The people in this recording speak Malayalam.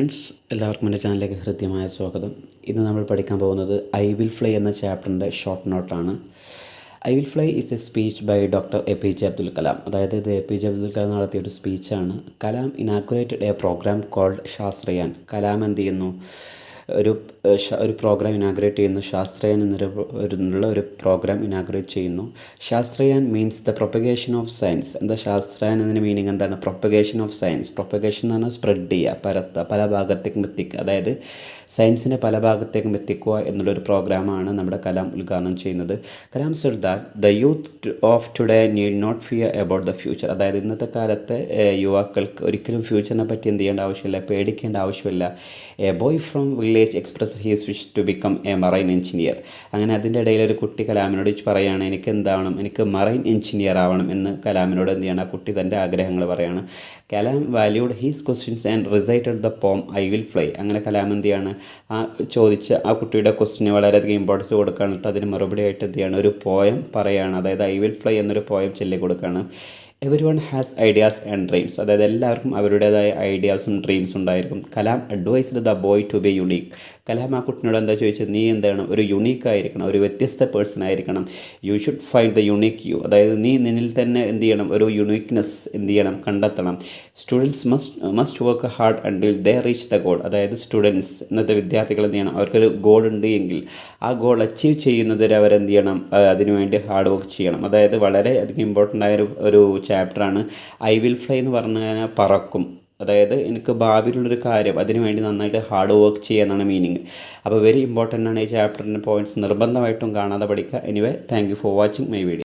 ഫ്രണ്ട്സ്, എല്ലാവർക്കും എൻ്റെ ചാനലിലേക്ക് ഹൃദ്യമായ സ്വാഗതം. ഇന്ന് നമ്മൾ പഠിക്കാൻ പോകുന്നത് ഐ വിൽ ഫ്ലൈ എന്ന ചാപ്റ്ററിൻ്റെ short നോട്ടാണ്. I will fly is A speech by doctor APJ Abdul Kalam. അതായത് ഇത് APJ അബ്ദുൽ കലാം നടത്തിയ ഒരു സ്പീച്ചാണ്. Kalam inaugurated A programme called ശാസ്ത്രയാൻ. Kalam എന്ത് ചെയ്യുന്നു? ഒരു പ്രോഗ്രാം ഇനാഗുറേറ്റ് ചെയ്യുന്നു. ശാസ്ത്രയാൻ എന്നുള്ള ഒരു പ്രോഗ്രാം ഇനാഗുറേറ്റ് ചെയ്യുന്നു. ശാസ്ത്രയാൻ means the propagation of science. എന്താ ശാസ്ത്രയാൻ എന്നതിന് മീനിങ് എന്താണ്? Propagation of science. പ്രൊപ്പഗേഷൻ എന്ന് പറഞ്ഞാൽ സ്പ്രെഡ് ചെയ്യുക, പരത്തുക, പല ഭാഗത്തേക്കും എത്തിക്കുക. അതായത് സയൻസിനെ പല ഭാഗത്തേക്കും എത്തിക്കുക എന്നുള്ളൊരു പ്രോഗ്രാമാണ് നമ്മുടെ കലാം ഉദ്ഘാടനം ചെയ്യുന്നത്. Kalam said that the youth of today need not fear about the future. അതായത് ഇന്നത്തെ കാലത്തെ യുവാക്കൾക്ക് ഒരിക്കലും ഫ്യൂച്ചറിനെ പറ്റി എന്ത് ചെയ്യേണ്ട ആവശ്യമില്ല, പേടിക്കേണ്ട ആവശ്യമില്ല. A boy from village express his wish to become a marine engineer. അങ്ങനെ അതിൻ്റെ ഇടയിൽ ഒരു കുട്ടി കലാമിനോട് പറയുകയാണ്, എനിക്ക് മറൈൻ എഞ്ചിനീയർ ആവണം എന്ന് കലാമിനോട് എന്ത് ചെയ്യണം, ആ കുട്ടി തൻ്റെ ആഗ്രഹങ്ങൾ പറയുകയാണ്. Kalam valued he's questions and recited the poem I will fly. അങ്ങനെ കലാം എന്ത് ചെയ്യാണ്, ആ കുട്ടിയുടെ ക്വസ്റ്റിന് വളരെയധികം ഇമ്പോർട്ടൻസ് കൊടുക്കുകയാണ്. അതിന് മറുപടി ആയിട്ട് എന്ത് ചെയ്യാണ്, ഒരു പോയം പറയുകയാണ്. അതായത് ഐ വിൽ ഫ്ലൈ എന്നൊരു പോയം ചൊല്ലി കൊടുക്കുകയാണ്. Everyone has ideas and dreams. അതായത് എല്ലാവർക്കും അവരുടേതായ ഐഡിയാസും ഡ്രീംസും ഉണ്ടായിരിക്കും. Kalam advised the boy to be unique. Kalam ആ കുട്ടിനോട് എന്താ ചോദിച്ചത്, നീ എന്താണ്, ഒരു യുണീക്ക് ആയിരിക്കണം, ഒരു വ്യത്യസ്ത പേഴ്സൺ ആയിരിക്കണം. You should find the unique you. അതായത് നീ നിന്നിൽ തന്നെ എന്ത് ചെയ്യണം, ഒരു യുണീക്ക്നെസ് എന്ത് ചെയ്യണം, കണ്ടെത്തണം. Students must work hard until they reach the goal. അതായത് സ്റ്റുഡൻസ്, ഇന്നത്തെ വിദ്യാർത്ഥികൾ എന്ത് ചെയ്യണം, അവർക്കൊരു ഗോൾ ഉണ്ട് എങ്കിൽ ആ ഗോൾ അച്ചീവ് ചെയ്യുന്നതുവരെ അവരെന്ത് ചെയ്യണം, അതിനുവേണ്ടി ഹാർഡ് വർക്ക് ചെയ്യണം. അതായത് വളരെ അധികം ഇമ്പോർട്ടൻ്റ് ആയ ഒരു ചാപ്റ്ററാണ്. ഐ വിൽ ഫ്ലൈ എന്ന് പറഞ്ഞു കഴിഞ്ഞാൽ പറക്കും. അതായത് എനിക്ക് ഭാവിയിലുള്ളൊരു കാര്യം അതിനു വേണ്ടി നന്നായിട്ട് ഹാർഡ് വർക്ക് ചെയ്യുക എന്നാണ് മീനിങ്. അപ്പോൾ വെരി ഇമ്പോർട്ടൻ്റ് ആണ് ഈ ചാപ്റ്ററിൻ്റെ പോയിൻറ്റ്സ്. നിർബന്ധമായിട്ടും കാണാതെ പഠിക്കുക. Anyway, thank you for watching my video.